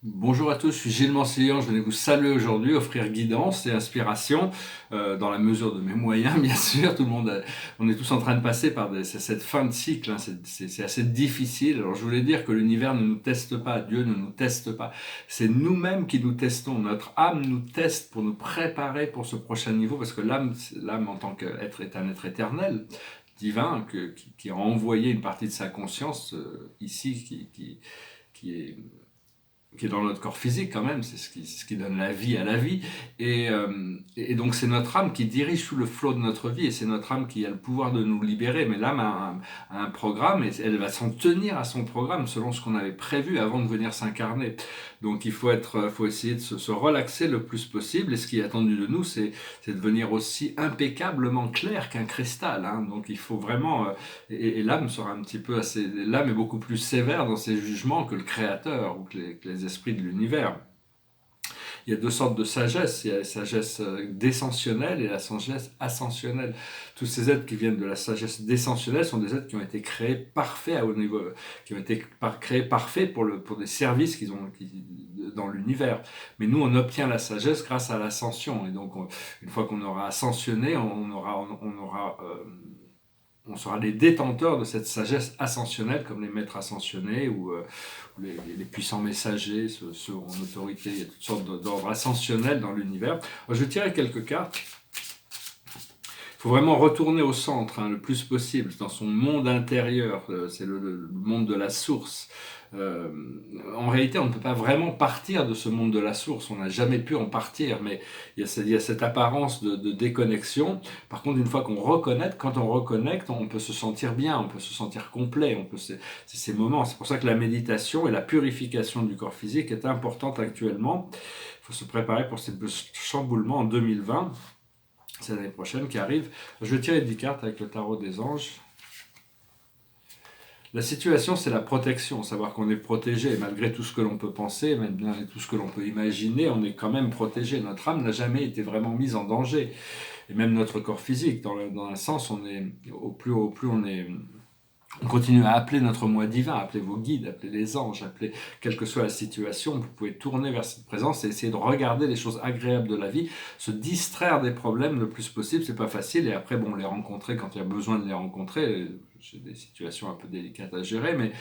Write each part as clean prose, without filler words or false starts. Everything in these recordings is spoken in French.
Bonjour à tous, je suis Gilles Mansillon, je venais vous saluer aujourd'hui, offrir guidance et inspiration, dans la mesure de mes moyens, bien sûr. On est tous en train de passer par cette fin de cycle, hein, c'est assez difficile. Alors je voulais dire que l'univers ne nous teste pas, Dieu ne nous teste pas. C'est nous-mêmes qui nous testons, notre âme nous teste pour nous préparer pour ce prochain niveau, parce que l'âme en tant qu'être est un être éternel, divin, qui a envoyé une partie de sa conscience ici, qui est dans notre corps physique quand même, c'est ce qui donne la vie à la vie. Et donc c'est notre âme qui dirige sous le flot de notre vie, et c'est notre âme qui a le pouvoir de nous libérer. Mais l'âme a un programme, et elle va s'en tenir à son programme selon ce qu'on avait prévu avant de venir s'incarner. Donc faut essayer de se relaxer le plus possible, et ce qui est attendu de nous, c'est de devenir aussi impeccablement clair qu'un cristal. Hein. Donc il faut vraiment, et l'âme sera un petit peu l'âme est beaucoup plus sévère dans ses jugements que le créateur ou que les esprits de l'univers. Il y a deux sortes de sagesse. Il y a la sagesse descensionnelle et la sagesse ascensionnelle. Tous ces êtres qui viennent de la sagesse descensionnelle sont des êtres qui ont été créés parfaits à haut niveau, qui ont été créés parfaits pour des services dans l'univers. Mais nous, on obtient la sagesse grâce à l'ascension. Et donc, une fois qu'on aura ascensionné, on sera les détenteurs de cette sagesse ascensionnelle, comme les maîtres ascensionnés ou les puissants messagers, ceux en autorité. Il y a toutes sortes d'ordres ascensionnels dans l'univers. Je vais tirer quelques cartes. Il faut vraiment retourner au centre, hein, le plus possible, dans son monde intérieur. C'est le monde de la source. Euh, En réalité, on ne peut pas vraiment partir de ce monde de la source. On n'a jamais pu en partir, mais il y a cette apparence de déconnexion. Par contre, une fois quand on reconnecte, on peut se sentir bien, on peut se sentir complet. C'est ces moments. C'est pour ça que la méditation et la purification du corps physique est importante actuellement. Il faut se préparer pour ces chamboulements en 2020. C'est l'année prochaine qui arrive. Je vais tirer 10 cartes avec le tarot des anges. La situation, c'est la protection, savoir qu'on est protégé, malgré tout ce que l'on peut penser, malgré tout ce que l'on peut imaginer, on est quand même protégé. Notre âme n'a jamais été vraiment mise en danger, et même notre corps physique. Dans un sens, au plus on continue à appeler notre moi divin, appeler vos guides, appeler les anges, appeler quelle que soit la situation, vous pouvez tourner vers cette présence et essayer de regarder les choses agréables de la vie, se distraire des problèmes le plus possible. C'est pas facile, et après, bon, les rencontrer quand il y a besoin de les rencontrer. J'ai des situations un peu délicates à gérer, mais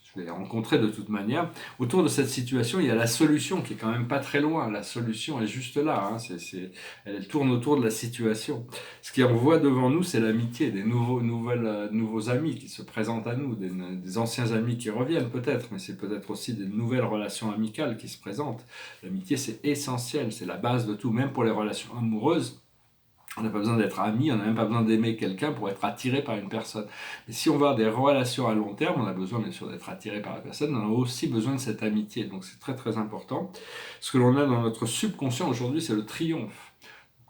je vais les rencontrer de toute manière. Autour de cette situation, il y a la solution qui est quand même pas très loin. La solution est juste là. Hein. Elle tourne autour de la situation. Ce qu'on voit devant nous, c'est l'amitié, nouveaux amis qui se présentent à nous, des anciens amis qui reviennent peut-être, mais c'est peut-être aussi des nouvelles relations amicales qui se présentent. L'amitié, c'est essentiel, c'est la base de tout, même pour les relations amoureuses. On n'a pas besoin d'être ami, on n'a même pas besoin d'aimer quelqu'un pour être attiré par une personne. Mais si on veut avoir des relations à long terme, on a besoin bien sûr d'être attiré par la personne, on a aussi besoin de cette amitié. Donc c'est très très important. Ce que l'on a dans notre subconscient aujourd'hui, c'est le triomphe.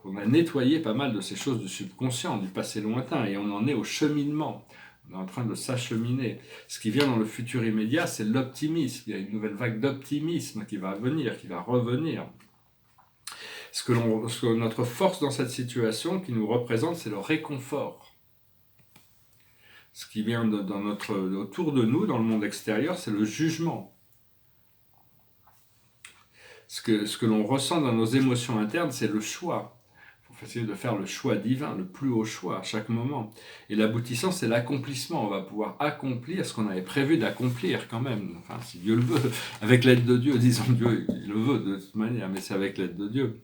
Donc on a nettoyé pas mal de ces choses du subconscient, du passé lointain, et on en est au cheminement. On est en train de s'acheminer. Ce qui vient dans le futur immédiat, c'est l'optimisme. Il y a une nouvelle vague d'optimisme qui va venir, qui va revenir. Notre force dans cette situation qui nous représente, c'est le réconfort. Ce qui vient autour de nous, dans le monde extérieur, c'est le jugement. Ce que l'on ressent dans nos émotions internes, c'est le choix. Il faut essayer de faire le choix divin, le plus haut choix à chaque moment. Et l'aboutissant, c'est l'accomplissement. On va pouvoir accomplir ce qu'on avait prévu d'accomplir quand même. Enfin, si Dieu le veut, avec l'aide de Dieu, disons Dieu, il le veut de toute manière, mais c'est avec l'aide de Dieu.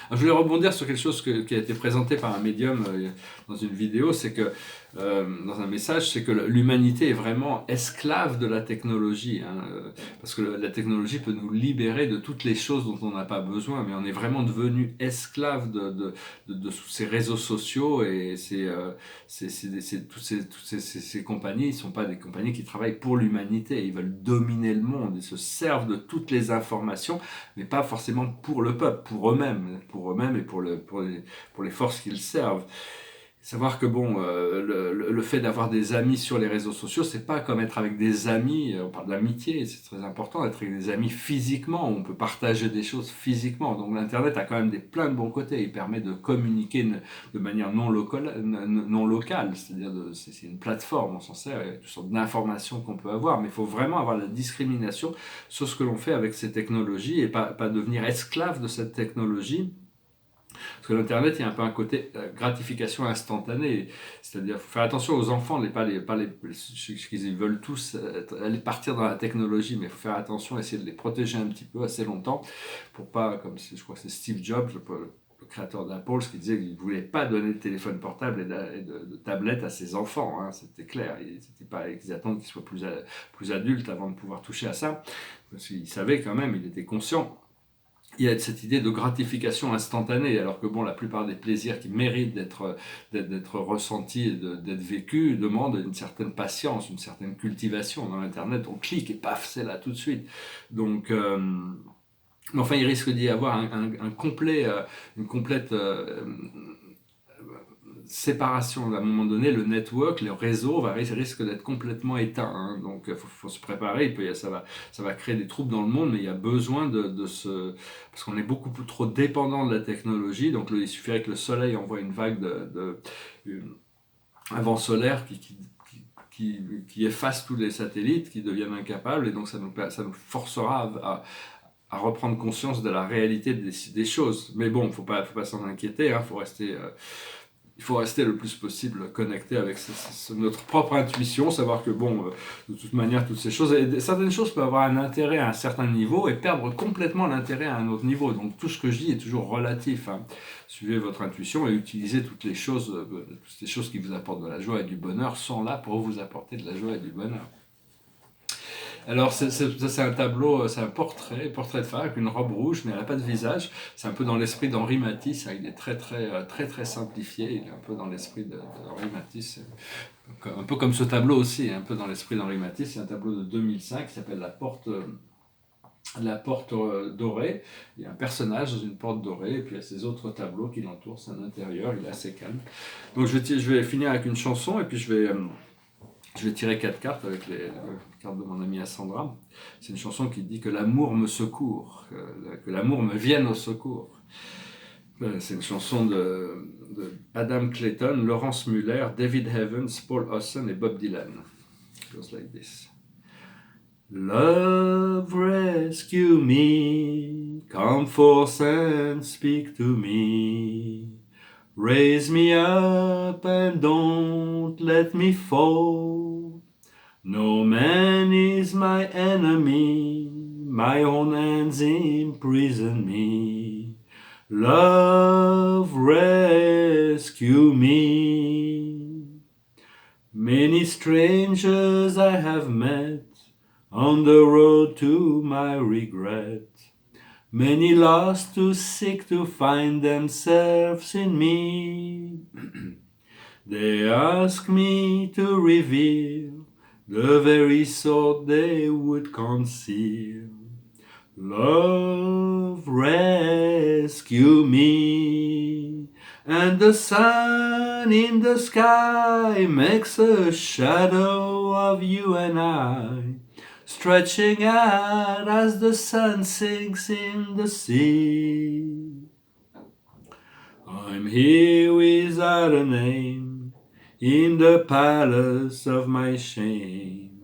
Alors, je voulais rebondir sur quelque chose qui a été présenté par un médium dans une vidéo, c'est que, dans un message, c'est que l'humanité est vraiment esclave de la technologie, hein, parce que la technologie peut nous libérer de toutes les choses dont on n'a pas besoin, mais on est vraiment devenu esclave de ces réseaux sociaux, et toutes ces compagnies ne sont pas des compagnies qui travaillent pour l'humanité, ils veulent dominer le monde, ils se servent de toutes les informations, mais pas forcément pour le peuple, pour eux-mêmes et pour les forces qu'ils servent. Savoir que bon, le fait d'avoir des amis sur les réseaux sociaux, c'est pas comme être avec des amis, on parle d'amitié, c'est très important d'être avec des amis physiquement, on peut partager des choses physiquement. Donc l'internet a quand même plein de bons côtés, il permet de communiquer de manière non locale, c'est-à-dire c'est une plateforme, on s'en sert, il y a toutes sortes d'informations qu'on peut avoir, mais il faut vraiment avoir la discrimination sur ce que l'on fait avec ces technologies et pas devenir esclave de cette technologie. Parce que l'Internet, il y a un peu un côté gratification instantanée. C'est-à-dire, il faut faire attention aux enfants, ils veulent tous aller partir dans la technologie, mais il faut faire attention, essayer de les protéger un petit peu assez longtemps, pour pas, je crois que c'est Steve Jobs, le créateur d'Apple, qui disait qu'il ne voulait pas donner de téléphone portable et de tablette à ses enfants. Hein, c'était clair. Ils attendent qu'ils soient plus adultes avant de pouvoir toucher à ça. Parce qu'il savait quand même, il était conscient. Il y a cette idée de gratification instantanée, alors que bon, la plupart des plaisirs qui méritent d'être ressentis et d'être vécus demandent une certaine patience, une certaine cultivation. Dans l'internet, on clique et paf, c'est là tout de suite. Donc, enfin, il risque d'y avoir une complète séparation. À un moment donné, le network, le réseau risque d'être complètement éteint. Hein. Donc, il faut se préparer. Ça va créer des troubles dans le monde, mais il y a besoin parce qu'on est beaucoup trop dépendant de la technologie. Donc, il suffirait que le soleil envoie une vague un vent solaire qui efface tous les satellites, qui deviennent incapables, et donc ça nous forcera à reprendre conscience de la réalité des choses. Mais bon, faut pas s'en inquiéter, hein, il faut rester le plus possible connecté avec notre propre intuition, savoir que bon, de toute manière, toutes ces choses, certaines choses peuvent avoir un intérêt à un certain niveau et perdre complètement l'intérêt à un autre niveau. Donc tout ce que je dis est toujours relatif. Hein. Suivez votre intuition et utilisez toutes les choses qui vous apportent de la joie et du bonheur sont là pour vous apporter de la joie et du bonheur. Alors, c'est un tableau, c'est un portrait de femme avec une robe rouge, mais elle n'a pas de visage. C'est un peu dans l'esprit d'Henri Matisse. Il est très simplifié. Il est un peu dans l'esprit d'Henri Matisse. Un peu comme ce tableau aussi, un peu dans l'esprit d'Henri Matisse. C'est un tableau de 2005 qui s'appelle La porte dorée. Il y a un personnage dans une porte dorée, et puis il y a ces autres tableaux qui l'entourent. C'est un intérieur, il est assez calme. Donc, je vais finir avec une chanson, et puis je vais tirer 4 cartes avec les cartes de mon amie Sandra. C'est une chanson qui dit que l'amour me secourt, que l'amour me vienne au secours. C'est une chanson de Adam Clayton, Laurence Muller, David Evans, Paul Hawson et Bob Dylan. It goes like this. Love rescue me, come forth and speak to me. Raise me up and don't let me fall. No man is my enemy, my own hands imprison me. Love rescue me. Many strangers I have met on the road to my regret. Many lost to seek to find themselves in me. They ask me to reveal the very sort they would conceal. Love rescue me. And the sun in the sky makes a shadow of you and I, stretching out as the sun sinks in the sea. I'm here without a name, in the palace of my shame.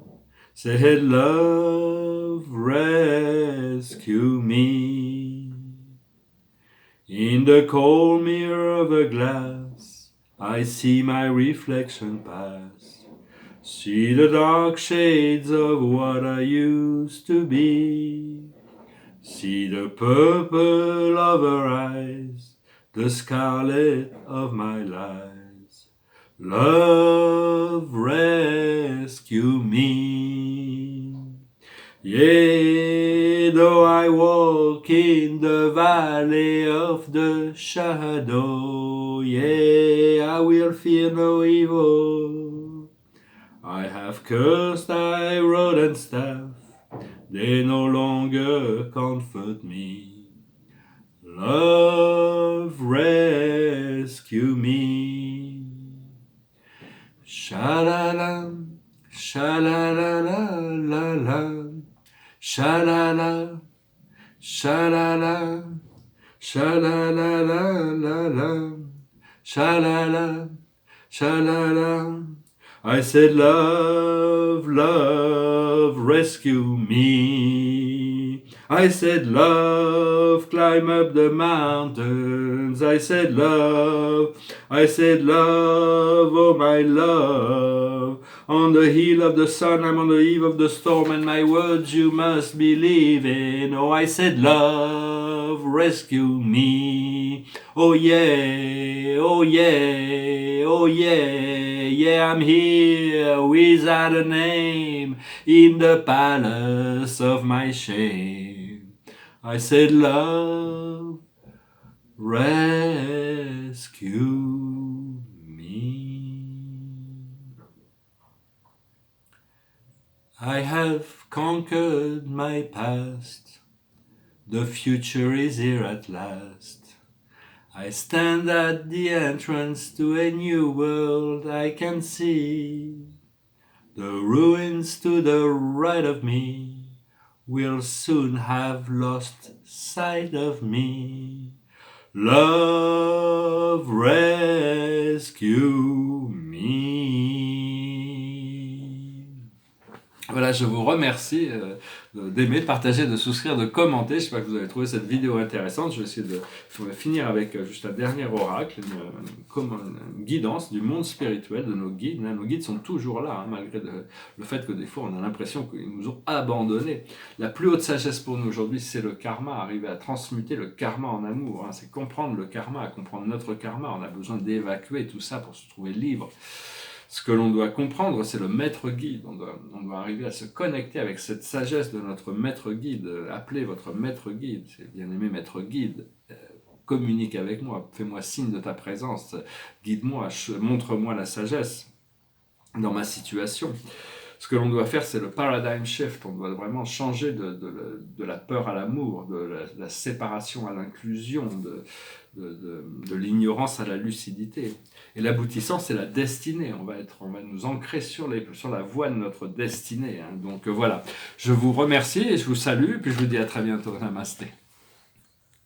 Said love rescue me. In the cold mirror of a glass, I see my reflection pass. See the dark shades of what I used to be. See the purple of her eyes, the scarlet of my lies. Love rescue me. Yea, though I walk in the valley of the shadow, yea, I will fear no evil. I have cursed thy rod and staff, they no longer comfort me. Love rescue me. Sha-la-la, sha-la-la-la-la-la, sha-la-la, sha-la-la, sha-la-la-la-la-la, sha-la-la, sha-la-la. I said, love, love, rescue me. I said, love, climb up the mountains. I said, love, oh my love. On the hill of the sun, I'm on the eve of the storm, and my words you must believe in. Oh, I said, love, rescue me. Oh yeah, oh yeah, oh yeah, yeah, I'm here without a name in the palace of my shame. I said, love, rescue me. I have conquered my past. The future is here at last. I stand at the entrance to a new world I can see. The ruins to the right of me will soon have lost sight of me. Love, rescue me. Voilà, je vous remercie d'aimer, de partager, de souscrire, de commenter. J'espère que vous avez trouvé cette vidéo intéressante. Je vais essayer de finir avec juste un dernier oracle, une guidance du monde spirituel de nos guides. Nos guides sont toujours là, hein, malgré le fait que des fois on a l'impression qu'ils nous ont abandonnés. La plus haute sagesse pour nous aujourd'hui, c'est le karma, arriver à transmuter le karma en amour. Hein. C'est comprendre le karma, comprendre notre karma. On a besoin d'évacuer tout ça pour se trouver libre. Ce que l'on doit comprendre, c'est le maître guide. On doit arriver à se connecter avec cette sagesse de notre maître guide. Appelez votre maître guide, c'est bien aimé maître guide. Communique avec moi, fais-moi signe de ta présence, guide-moi, montre-moi la sagesse dans ma situation. Ce que l'on doit faire, c'est le paradigm shift. On doit vraiment changer de la peur à l'amour, de la séparation à l'inclusion, de l'ignorance à la lucidité. Et l'aboutissant, c'est la destinée. On va nous ancrer sur la voie de notre destinée. Hein. Donc voilà, je vous remercie et je vous salue, puis je vous dis à très bientôt. Namasté.